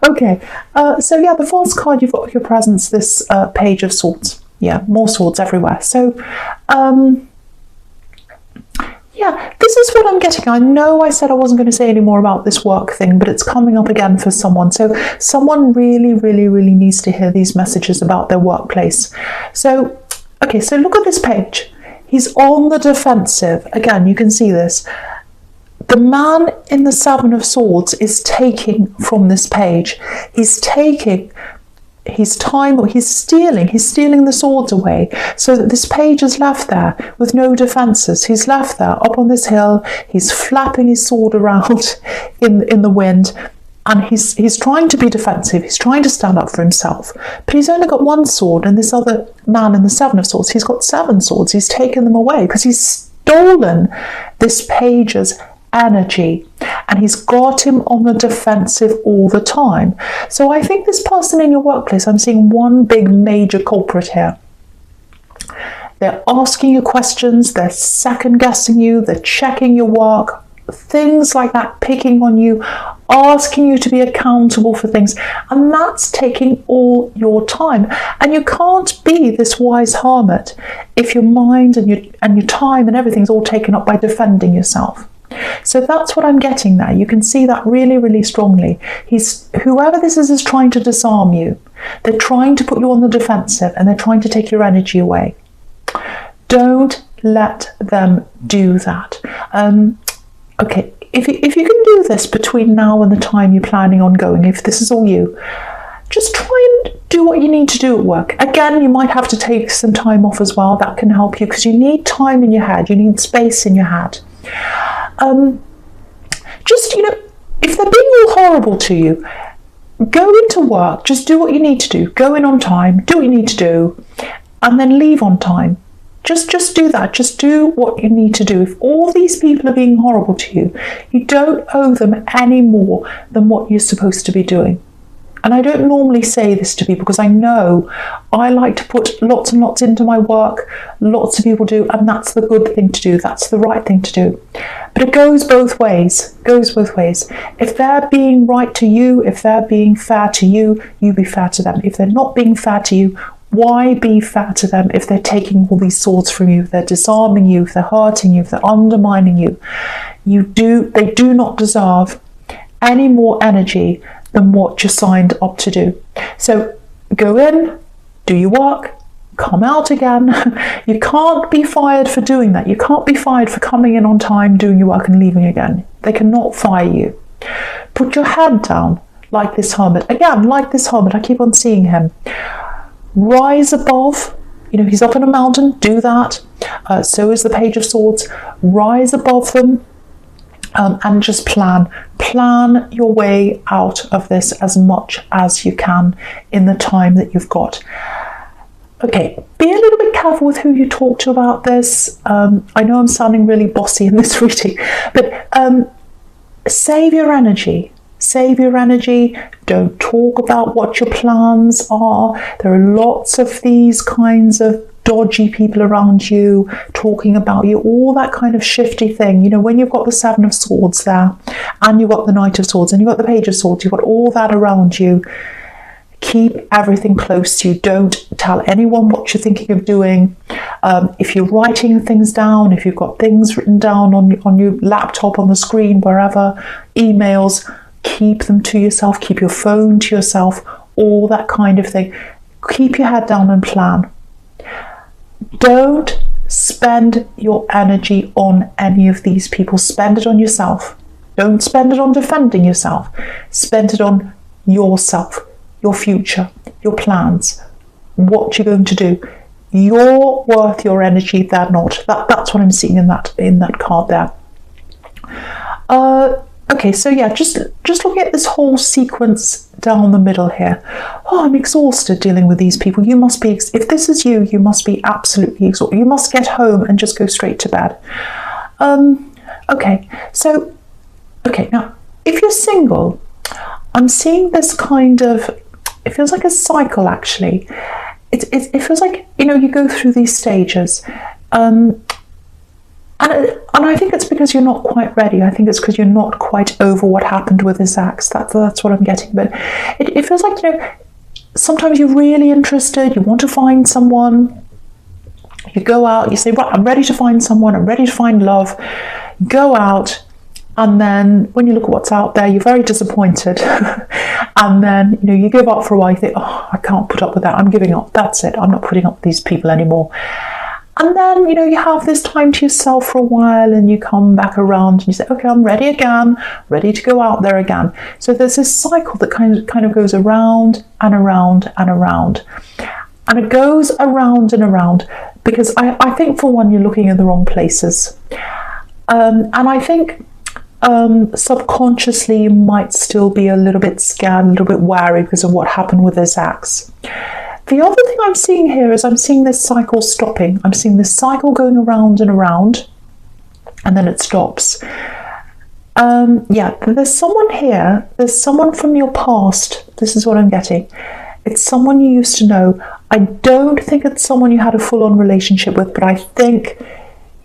Okay, so yeah, the false card, you've got your presence, this Page of Swords. Yeah, more swords everywhere. So, yeah, this is what I'm getting. I know I said I wasn't going to say any more about this work thing, but it's coming up again for someone. So someone really, really, really needs to hear these messages about their workplace. So, okay, so look at this page. He's on the defensive. Again, you can see this. The man in the Seven of Swords is taking from this page. He's taking his time, he's stealing the swords away, so that this page is left there with no defences. He's left there up on this hill, he's flapping his sword around in the wind, and he's trying to be defensive, he's trying to stand up for himself, but he's only got one sword, and this other man in the Seven of Swords, he's got 7 swords. He's taken them away because he's stolen this page's energy, and he's got him on the defensive all the time. So I think this person in your workplace, I'm seeing one big major culprit here. They're asking you questions, they're second guessing you, they're checking your work, things like that, picking on you, asking you to be accountable for things, and that's taking all your time. And you can't be this wise hermit if your mind and your time and everything's all taken up by defending yourself. So that's what I'm getting there. You can see that really, really strongly. Whoever this is trying to disarm you. They're trying to put you on the defensive, and they're trying to take your energy away. Don't let them do that. Okay, if you can do this between now and the time you're planning on going, if this is all you, just try and do what you need to do at work. Again, you might have to take some time off as well. That can help you, because you need time in your head. You need space in your head. Just, if they're being all horrible to you, go into work, just do what you need to do. Go in on time, do what you need to do, and then leave on time. Just do that. Just do what you need to do. If all these people are being horrible to you, you don't owe them any more than what you're supposed to be doing. And I don't normally say this to people because I know I like to put lots and lots into my work. Lots of people do, and that's the good thing to do. That's the right thing to do. But it goes both ways. If they're being right to you, if they're being fair to you, you be fair to them. If they're not being fair to you, why be fair to them if they're taking all these swords from you, if they're disarming you, if they're hurting you, if they're undermining you? They do not deserve any more energy than what you're signed up to do. So go in, do your work, come out again. You can't be fired for doing that. You can't be fired for coming in on time, doing your work and leaving again. They cannot fire you. Put your head down like this hermit. Again, like this hermit, I keep on seeing him. Rise above. He's up in a mountain, do that. So is the Page of Swords. Rise above them. And just plan your way out of this as much as you can in the time that you've got. Okay, be a little bit careful with who you talk to about this. I know I'm sounding really bossy in this reading, but save your energy. Don't talk about what your plans are. There are lots of these kinds of dodgy people around you talking about you, all that kind of shifty thing. When you've got the Seven of Swords there, and you've got the Knight of Swords, and you've got the Page of Swords, you've got all that around you. Keep everything close to you. Don't tell anyone what you're thinking of doing. If you're writing things down, if you've got things written down on your laptop, on the screen, wherever, emails, keep them to yourself. Keep your phone to yourself, all that kind of thing. Keep your head down and plan. Don't spend your energy on any of these people. Spend it on yourself. Don't spend it on defending yourself. Spend it on yourself, your future, your plans, what you're going to do. You're worth your energy, they're not. That's what I'm seeing in that card there. Okay, so yeah, just looking at this whole sequence down the middle here. Oh, I'm exhausted dealing with these people. You must be, if this is you, you must be absolutely exhausted. You must get home and just go straight to bed. Okay, now, if you're single, I'm seeing this kind of, it feels like a cycle actually. It feels like, you go through these stages. And I think it's because you're not quite ready. I think it's because you're not quite over what happened with this ex. That's what I'm getting. But it feels like, sometimes you're really interested, you want to find someone, you go out, you say, right, I'm ready to find someone, I'm ready to find love. Go out, and then when you look at what's out there, you're very disappointed. And then, you give up for a while, you think, oh, I can't put up with that, I'm giving up, that's it, I'm not putting up with these people anymore. And then, you have this time to yourself for a while, and you come back around and you say, okay, I'm ready again, ready to go out there again. So there's this cycle that kind of goes around and around and around. And it goes around and around because I think, for one, you're looking in the wrong places. And I think subconsciously you might still be a little bit scared, a little bit wary because of what happened with this ex. The other thing I'm seeing here is I'm seeing this cycle stopping. I'm seeing this cycle going around and around, and then it stops. There's someone here. There's someone from your past. This is what I'm getting. It's someone you used to know. I don't think it's someone you had a full-on relationship with, but I think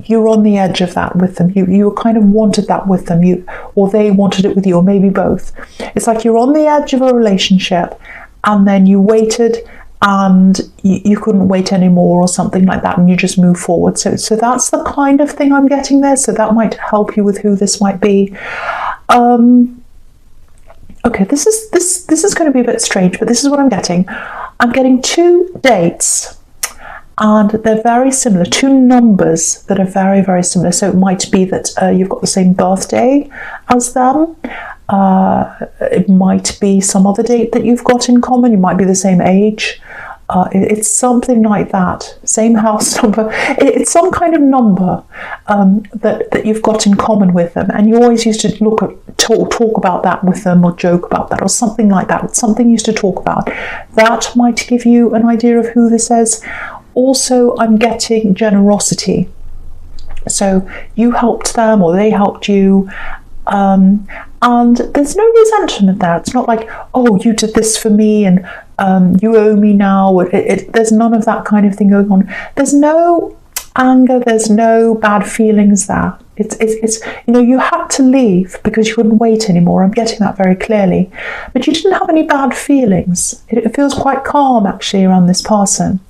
you're on the edge of that with them. You kind of wanted that with them, or they wanted it with you, or maybe both. It's like you're on the edge of a relationship, and then you waited, and you couldn't wait anymore, or something like that, and you just move forward. So that's the kind of thing I'm getting there. So that might help you with who this might be. Okay, this is going to be a bit strange, but this is what I'm getting. I'm getting 2 dates, and they're very similar. 2 numbers that are very, very similar. So it might be that you've got the same birthday as them. It might be some other date that you've got in common. You might be the same age. It's something like that. Same house number. It's some kind of number that you've got in common with them, and you always used to talk about that with them, or joke about that, or something like that. It's something you used to talk about. That might give you an idea of who this is. Also, I'm getting generosity. So you helped them, or they helped you. And there's no resentment there. It's not like, oh, you did this for me and you owe me now. There's none of that kind of thing going on. There's no anger. There's no bad feelings there. It's you had to leave because you couldn't wait anymore. I'm getting that very clearly. But you didn't have any bad feelings. It feels quite calm, actually, around this person.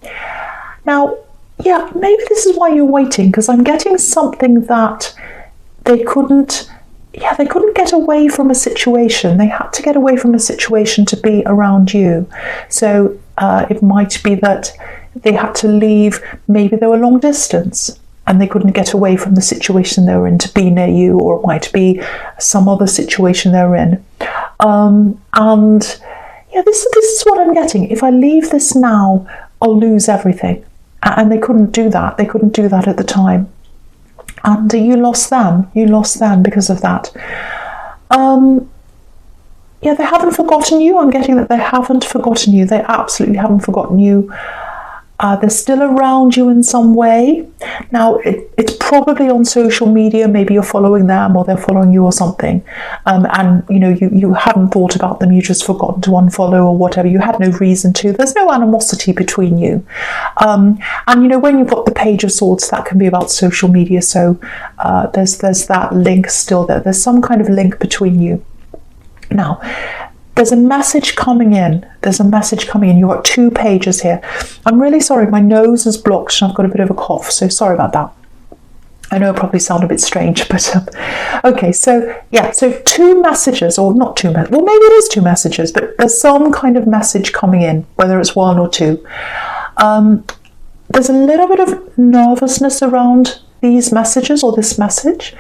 Now, yeah, maybe this is why you're waiting, because I'm getting something that they couldn't get away from a situation. They had to get away from a situation to be around you. So it might be that they had to leave. Maybe they were long distance and they couldn't get away from the situation they were in to be near you, or it might be some other situation they're in. This is what I'm getting. If I leave this now, I'll lose everything. And they couldn't do that. They couldn't do that at the time. And you lost them. You lost them because of that. They haven't forgotten you. I'm getting that they haven't forgotten you. They absolutely haven't forgotten you. They're still around you in some way. Now, it's probably on social media. Maybe you're following them, or they're following you, or something. And you hadn't thought about them. You just forgotten to unfollow or whatever. You had no reason to. There's no animosity between you. And when you've got the Page of Swords, that can be about social media. So there's that link still there. There's some kind of link between you. Now, there's a message coming in. There's a message coming in. You've got 2 pages here. I'm really sorry. My nose is blocked and I've got a bit of a cough. So sorry about that. I know it probably sounded a bit strange, but okay. So 2 messages, or not 2 messages. Well, maybe it is 2 messages, but there's some kind of message coming in, whether it's 1 or 2. There's a little bit of nervousness around these messages, or this message.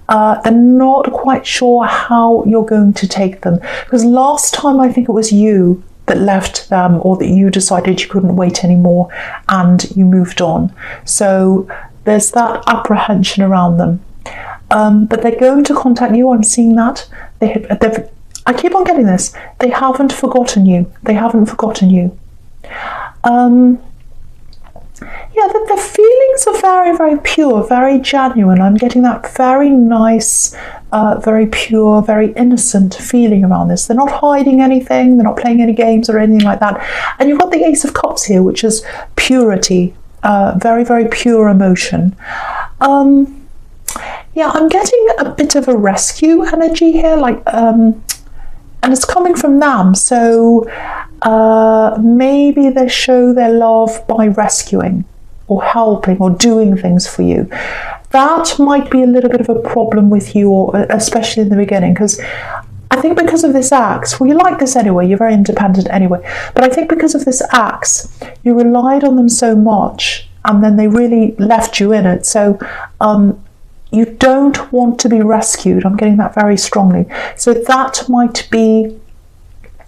They're not quite sure how you're going to take them, because last time I think it was you that left them, or that you decided you couldn't wait anymore and you moved on. So there's that apprehension around them. But they're going to contact you. I'm seeing that. I keep on getting this. They haven't forgotten you. They haven't forgotten you. The feelings are very, very pure, very genuine. I'm getting that very nice, very pure, very innocent feeling around this. They're not hiding anything. They're not playing any games or anything like that. And you've got the Ace of Cups here, which is purity, very, very pure emotion. Yeah, I'm getting a bit of a rescue energy here, like, and it's coming from them. So maybe they show their love by rescuing or helping or doing things for you. That might be a little bit of a problem with you, or especially in the beginning, because I think because of this axe, well, you like this anyway, you're very independent anyway, but I think because of this axe, you relied on them so much, and then they really left you in it. So you don't want to be rescued. I'm getting that very strongly. So that might be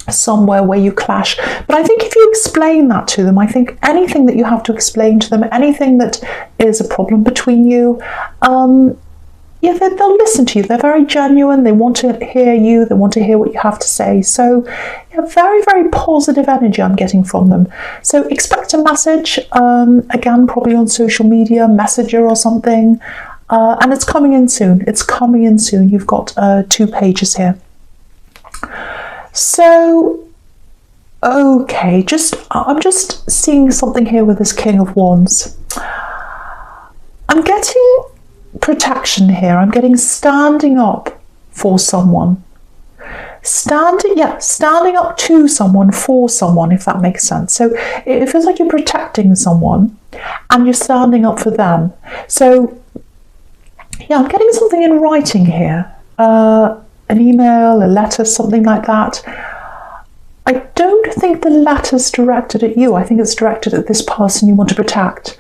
somewhere where you clash. But I think if you explain that to them, I think anything that you have to explain to them, anything that is a problem between you, yeah, they'll listen to you. They're very genuine. They want to hear you. They want to hear what you have to say. So, yeah, very, very positive energy I'm getting from them. So expect a message, again, probably on social media, Messenger or something. And it's coming in soon. It's coming in soon. You've got 2 pages here. So, okay, I'm just seeing something here with this King of Wands. I'm getting protection here. I'm getting standing up for someone. Standing up to someone, for someone, if that makes sense. So it feels like you're protecting someone and you're standing up for them. So, yeah, I'm getting something in writing here. An email, a letter, something like that. I don't think the letter's directed at you. I think it's directed at this person you want to protect.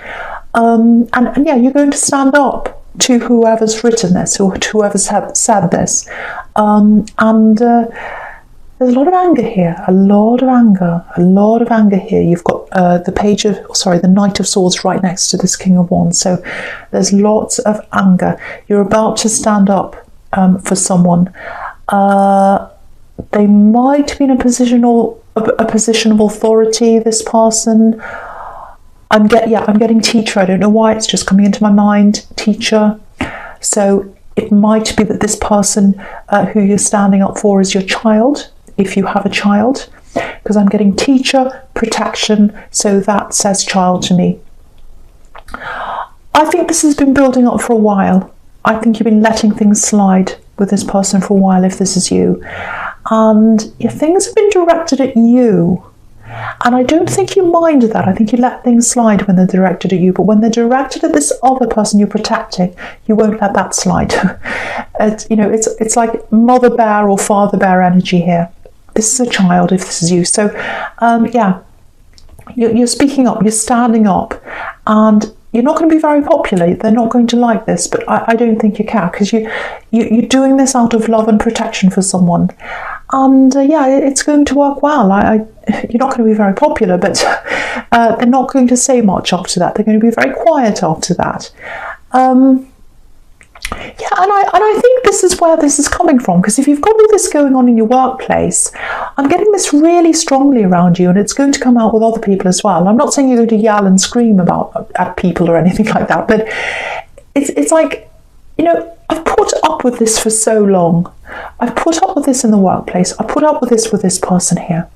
And yeah, you're going to stand up to whoever's written this or to whoever's said this. There's a lot of anger here, a lot of anger here. You've got the Knight of Swords right next to this King of Wands. So there's lots of anger. You're about to stand up for someone. They might be in a position of authority, this person. I'm getting teacher. I don't know why, it's just coming into my mind, teacher. So it might be that this person who you're standing up for is your child, if you have a child, because I'm getting teacher, protection, so that says child to me. I think this has been building up for a while. I think you've been letting things slide with this person for a while, if this is you. And yeah, things have been directed at you. And I don't think you mind that. I think you let things slide when they're directed at you. But when they're directed at this other person you're protecting, you won't let that slide. It's like mother bear or father bear energy here. This is a child, if this is you. So, yeah, you're speaking up, you're standing up, and you're not going to be very popular. They're not going to like this, but I don't think you care, because you're doing this out of love and protection for someone. And yeah, it's going to work well. You're not going to be very popular, but they're not going to say much after that. They're going to be very quiet after that. Yeah, and I think this is where this is coming from, because if you've got all this going on in your workplace, I'm getting this really strongly around you, and it's going to come out with other people as well. I'm not saying you're going to yell and scream at people or anything like that, but it's like, I've put up with this for so long. I've put up with this in the workplace. I put up with this person here.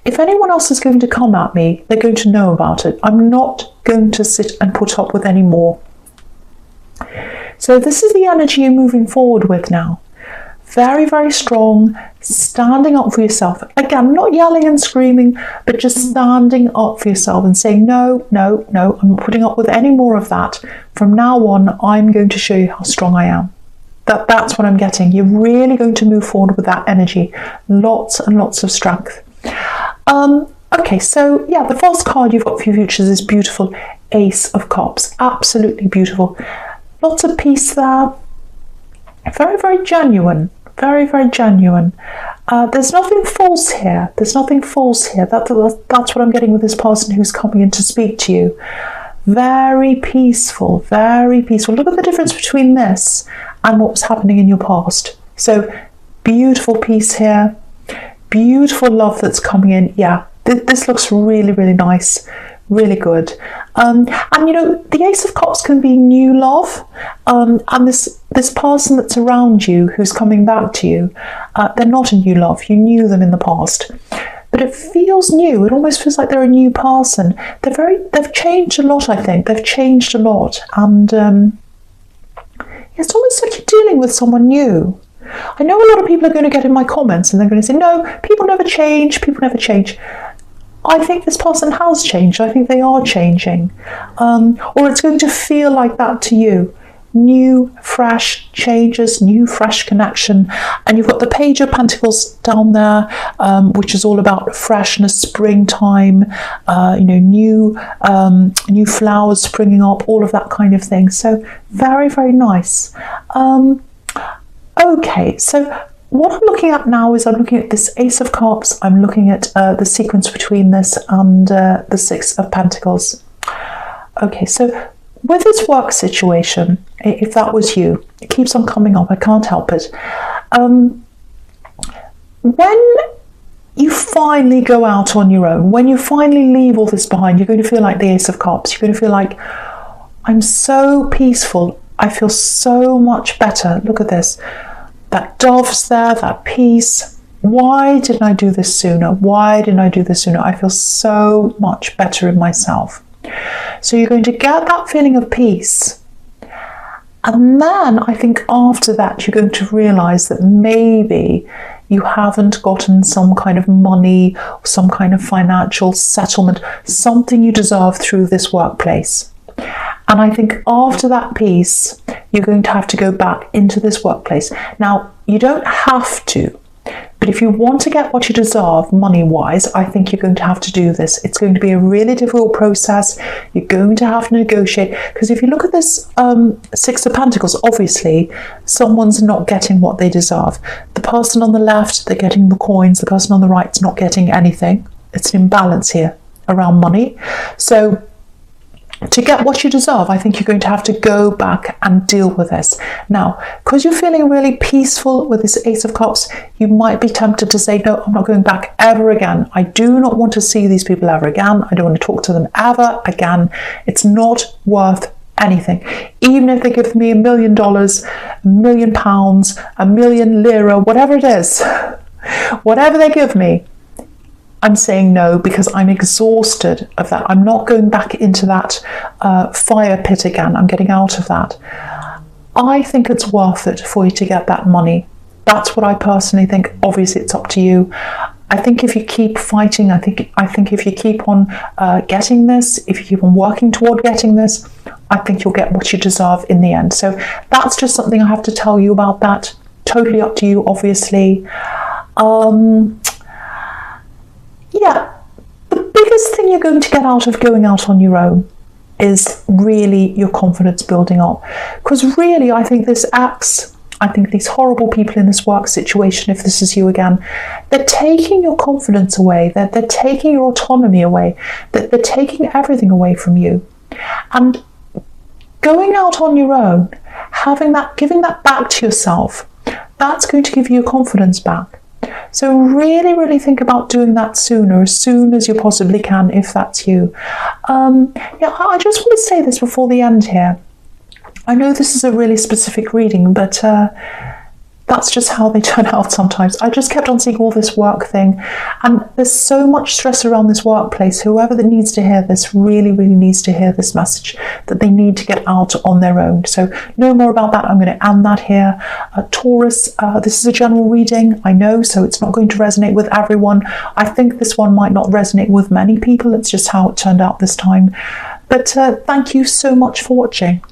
If anyone else is going to come at me, they're going to know about it. I'm not going to sit and put up with any more. So this is the energy you're moving forward with now. Very, very strong, standing up for yourself. Again, not yelling and screaming, but just standing up for yourself and saying, no, I'm not putting up with any more of that. From now on, I'm going to show you how strong I am. That's what I'm getting. You're really going to move forward with that energy. Lots and lots of strength. Okay, so yeah, the false card you've got for your futures is beautiful. Ace of Cups. Absolutely beautiful. Lots of peace there. Very, very genuine. Very, very genuine. There's nothing false here. That's what I'm getting with this person who's coming in to speak to you. Very peaceful, very peaceful. Look at the difference between this and what was happening in your past. So beautiful peace here. Beautiful love that's coming in. Yeah, this looks really, really nice. Really good. And the Ace of Cups can be new love. And this person that's around you who's coming back to you, they're not a new love. You knew them in the past. But it feels new. It almost feels like they're a new person. They've changed a lot, I think. They've changed a lot. And It's almost like you're dealing with someone new. I know a lot of people are going to get in my comments and they're going to say, no, people never change, people never change. I think this person has changed. I think they are changing. Or it's going to feel like that to you. New, fresh changes, new, fresh connection. And you've got the Page of Pentacles down there, which is all about freshness, springtime, new flowers springing up, all of that kind of thing. So very, very nice. Okay, so what I'm looking at now is I'm looking at this Ace of Cups. I'm looking at the sequence between this and the Six of Pentacles. Okay, so with this work situation, if that was you, it keeps on coming up. I can't help it. When you finally go out on your own, when you finally leave all this behind, you're going to feel like the Ace of Cups. You're going to feel like, I'm so peaceful. I feel so much better. Look at this. That dove's there, that peace. Why didn't I do this sooner? Why didn't I do this sooner? I feel so much better in myself. So you're going to get that feeling of peace. And then I think after that, you're going to realize that maybe you haven't gotten some kind of money, some kind of financial settlement, something you deserve through this workplace. And I think after that peace, you're going to have to go back into this workplace. Now, you don't have to, but if you want to get what you deserve money-wise, I think you're going to have to do this. It's going to be a really difficult process. You're going to have to negotiate. Because if you look at this Six of Pentacles, obviously, someone's not getting what they deserve. The person on the left, they're getting the coins. The person on the right's not getting anything. It's an imbalance here around money. So to get what you deserve, I think you're going to have to go back and deal with this. Now, because you're feeling really peaceful with this Ace of Cups, you might be tempted to say, no, I'm not going back ever again. I do not want to see these people ever again. I don't want to talk to them ever again. It's not worth anything. Even if they give me $1 million, £1 million, £1 million lira, whatever it is, whatever they give me, I'm saying no, because I'm exhausted of that. I'm not going back into that fire pit again. I'm getting out of that. I think it's worth it for you to get that money. That's what I personally think. Obviously, it's up to you. I think if you keep fighting, I think if you keep on getting this, if you keep on working toward getting this, I think you'll get what you deserve in the end. So that's just something I have to tell you about that. Totally up to you, obviously. Yeah, the biggest thing you're going to get out of going out on your own is really your confidence building up. Because really, I think this acts, I think these horrible people in this work situation, if this is you again, they're taking your confidence away, they're taking your autonomy away, they're taking everything away from you. And going out on your own, having that, giving that back to yourself, that's going to give you your confidence back. So really, really think about doing that sooner, as soon as you possibly can, if that's you. Yeah, I just want to say this before the end here. I know this is a really specific reading, but that's just how they turn out sometimes. I just kept on seeing all this work thing, and there's so much stress around this workplace. Whoever that needs to hear this really, really needs to hear this message, that they need to get out on their own. So no more about that. I'm going to end that here. Taurus, this is a general reading, I know, so it's not going to resonate with everyone. I think this one might not resonate with many people. It's just how it turned out this time. But thank you so much for watching.